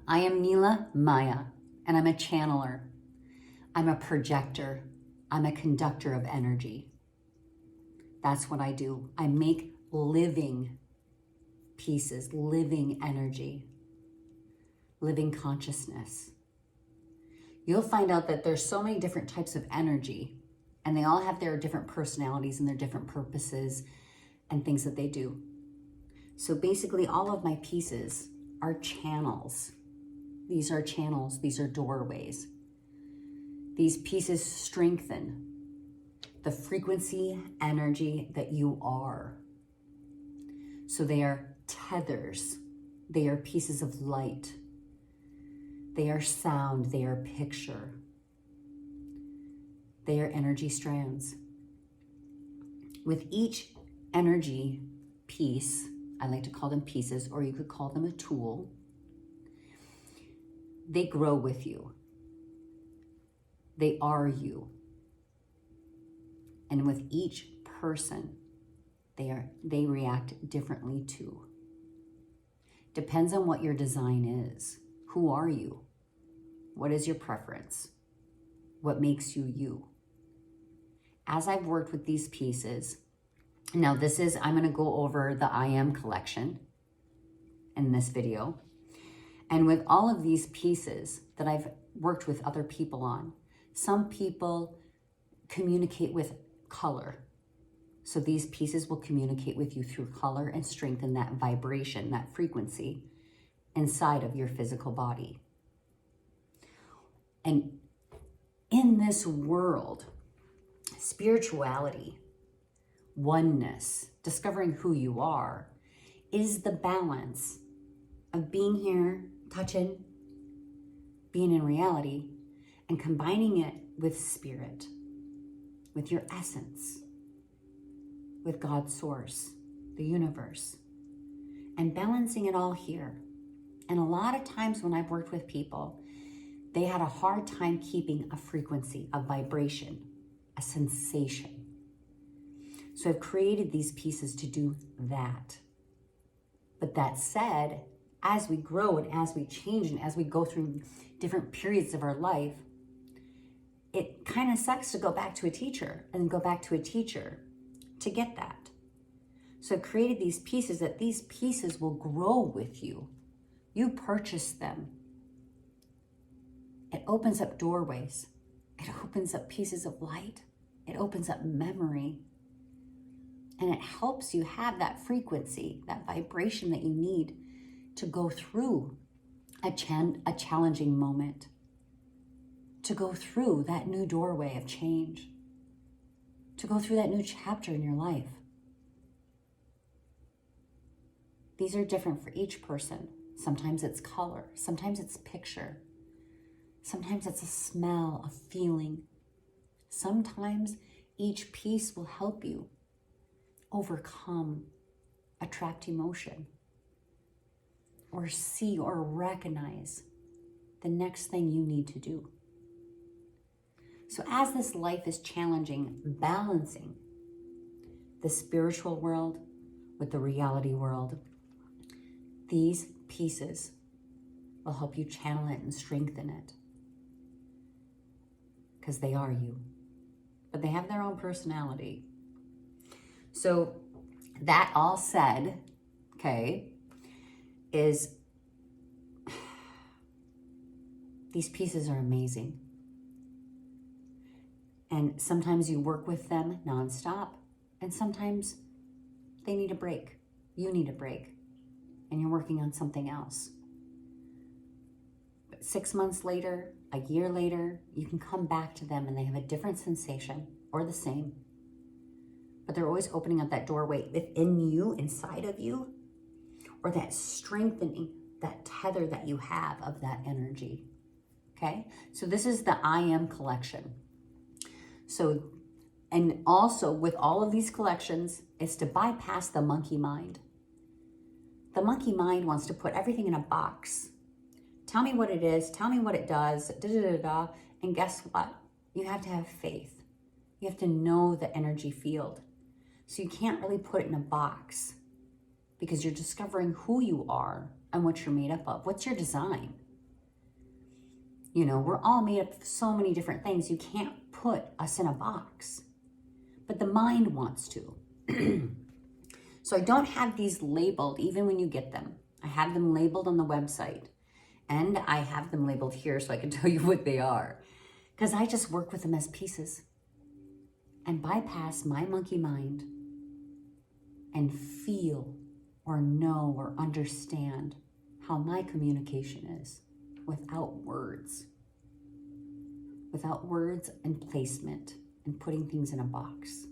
I am Nela Maya, and I'm a channeler. I'm a projector. I'm a conductor of energy. That's what I do. I make living pieces, living energy, living consciousness. You'll find out that there's so many different types of energy, and they all have their different personalities and their different purposes and things that they do. So basically, all of my pieces are channels. These are channels. These are doorways. These pieces strengthen the frequency, energy that you are. So they are tethers. They are pieces of light. They are sound. They are picture. They are energy strands. With each energy piece, I like to call them pieces, or you could call them a tool, they grow with you. They are you. And with each person, they react differently too. Depends on what your design is. Who are you? What is your preference? What makes you you? As I've worked with these pieces, now I'm going to go over the I Am collection in this video. And with all of these pieces that I've worked with other people on, some people communicate with color. So these pieces will communicate with you through color and strengthen that vibration, that frequency inside of your physical body. And in this world, spirituality, oneness, discovering who you are, is the balance of being here, touching, being in reality, and combining it with spirit, with your essence, with God's source, the universe, and balancing it all here. And a lot of times when I've worked with people, they had a hard time keeping a frequency, a vibration, a sensation. So I've created these pieces to do that. But that said, as we grow and as we change and as we go through different periods of our life, it kind of sucks to go back to a teacher and go back to a teacher to get that. So I've created these pieces that these pieces will grow with you. You purchase them. It opens up doorways. It opens up pieces of light. It opens up memory. And it helps you have that frequency, that vibration that you need to go through a challenging moment, to go through that new doorway of change, to go through that new chapter in your life. These are different for each person. Sometimes it's color, sometimes it's picture, sometimes it's a smell, a feeling. Sometimes each piece will help you overcome a trapped emotion, or see or recognize the next thing you need to do. So as this life is challenging, balancing the spiritual world with the reality world, these pieces will help you channel it and strengthen it, because they are you, but they have their own personality. So that all said, okay, is these pieces are amazing. And sometimes you work with them nonstop, and sometimes they need a break. You need a break, and you're working on something else. But 6 months later, a year later, you can come back to them and they have a different sensation or the same. But they're always opening up that doorway within you, inside of you, or that strengthening, that tether that you have of that energy. Okay? So this is the I Am collection. So, and also with all of these collections, is to bypass the monkey mind. The monkey mind wants to put everything in a box. Tell me what it is, tell me what it does, and guess what? You have to have faith. You have to know the energy field. So you can't really put it in a box, because you're discovering who you are and what you're made up of. What's your design? You know, we're all made up of so many different things. You can't put us in a box, but the mind wants to. So I don't have these labeled even when you get them. I have them labeled on the website, and I have them labeled here so I can tell you what they are, because I just work with them as pieces and bypass my monkey mind and feel or know or understand how my communication is without words and placement and putting things in a box.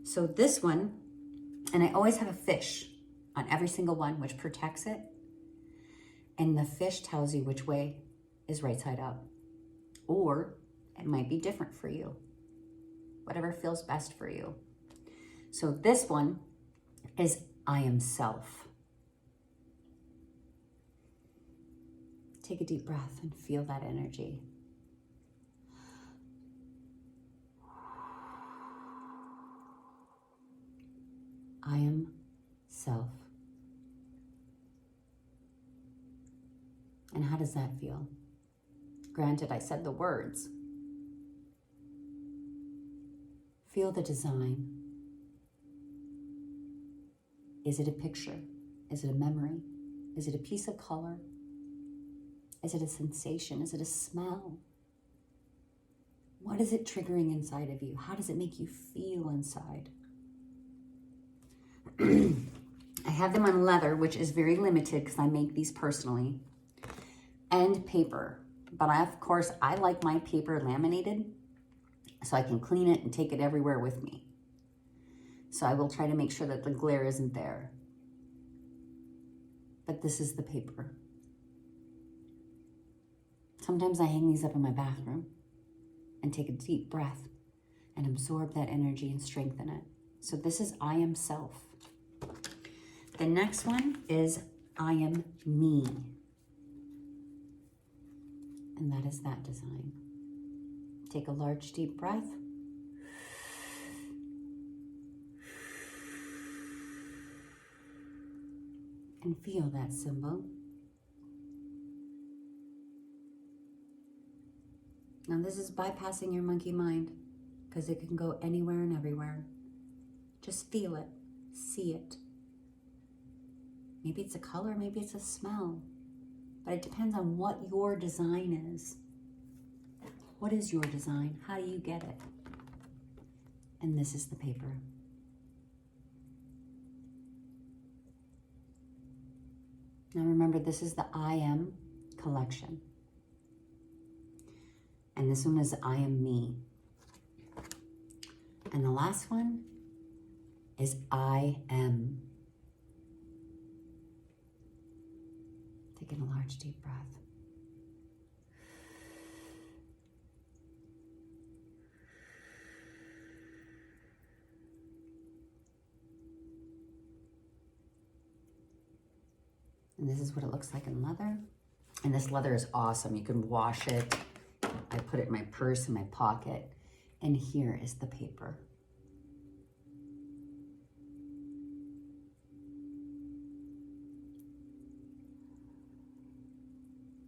So this one, and I always have a fish on every single one, which protects it. And the fish tells you which way is right side up. Or it might be different for you. Whatever feels best for you. So this one is I am self. Take a deep breath and feel that energy. I am self. And how does that feel? Granted, I said the words. Feel the design. Is it a picture? Is it a memory? Is it a piece of color? Is it a sensation? Is it a smell? What is it triggering inside of you? How does it make you feel inside? I have them on leather, which is very limited because I make these personally, and paper. But of course, I like my paper laminated so I can clean it and take it everywhere with me. So I will try to make sure that the glare isn't there. But this is the paper. Sometimes I hang these up in my bathroom and take a deep breath and absorb that energy and strengthen it. So this is I am self. The next one is I am me. And that is that design. Take a large deep breath. And feel that symbol. Now this is bypassing your monkey mind because it can go anywhere and everywhere. Just feel it, see it. Maybe it's a color, maybe it's a smell, but it depends on what your design is. What is your design? How do you get it? And this is the paper. Now remember, this is the I am collection. And this one is I am me. And the last one is I am. Taking a large deep breath. And this is what it looks like in leather. And this leather is awesome. You can wash it. I put it in my purse, in my pocket. And here is the paper.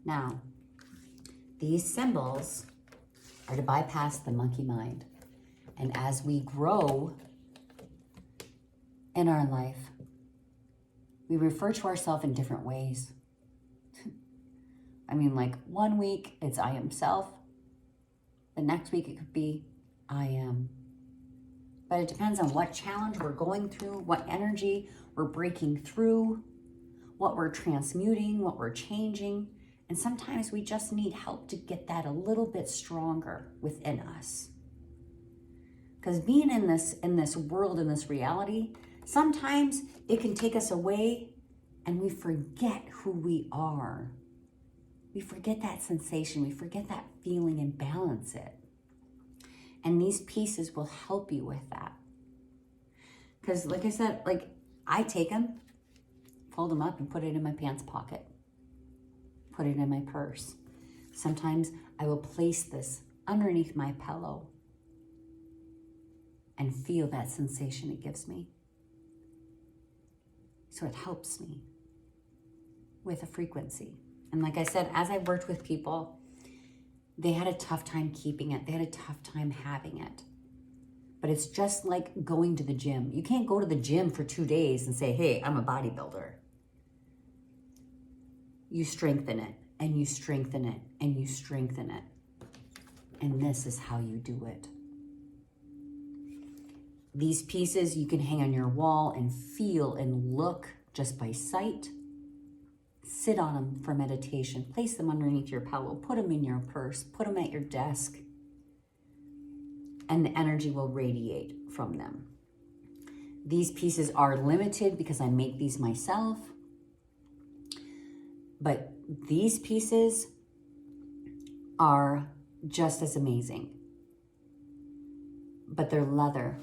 Now, these symbols are to bypass the monkey mind. And as we grow in our life, we refer to ourselves in different ways. I mean, like 1 week, it's I am self. The next week, it could be I am. But it depends on what challenge we're going through, what energy we're breaking through, what we're transmuting, what we're changing. And sometimes we just need help to get that a little bit stronger within us. Because being in this world, in this reality, sometimes it can take us away and we forget who we are. We forget that sensation, we forget that feeling and balance it. And these pieces will help you with that. Because like I said, I take them, fold them up and put it in my pants pocket. Put it in my purse. Sometimes I will place this underneath my pillow and feel that sensation it gives me. So it helps me with a frequency. And like I said, as I worked with people, they had a tough time keeping it. They had a tough time having it. But it's just like going to the gym. You can't go to the gym for 2 days and say, hey, I'm a bodybuilder. You strengthen it, and you strengthen it, and you strengthen it. And this is how you do it. These pieces you can hang on your wall and feel and look just by sight. Sit on them for meditation. Place them underneath your pillow. Put them in your purse. Put them at your desk. And the energy will radiate from them. These pieces are limited because I make these myself. But these pieces are just as amazing. But they're leather.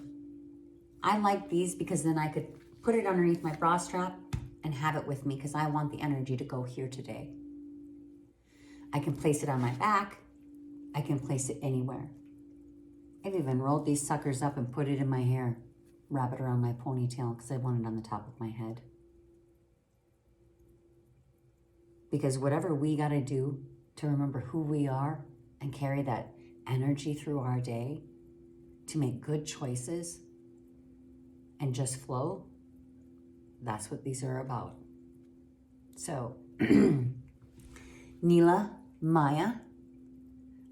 I like these because then I could put it underneath my bra strap and have it with me because I want the energy to go here today. I can place it on my back. I can place it anywhere. I've even rolled these suckers up and put it in my hair, wrap it around my ponytail because I want it on the top of my head. Because whatever we got to do to remember who we are and carry that energy through our day to make good choices and just flow, that's what these are about. So, Nela Maya,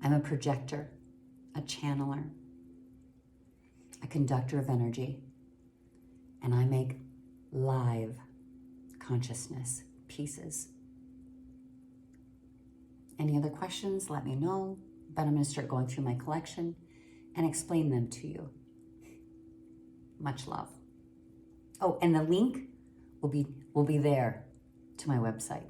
I'm a projector, a channeler, a conductor of energy, and I make live consciousness pieces. Any other questions, let me know, but I'm going to start going through my collection and explain them to you. Much love. Oh, and the link will be there to my website.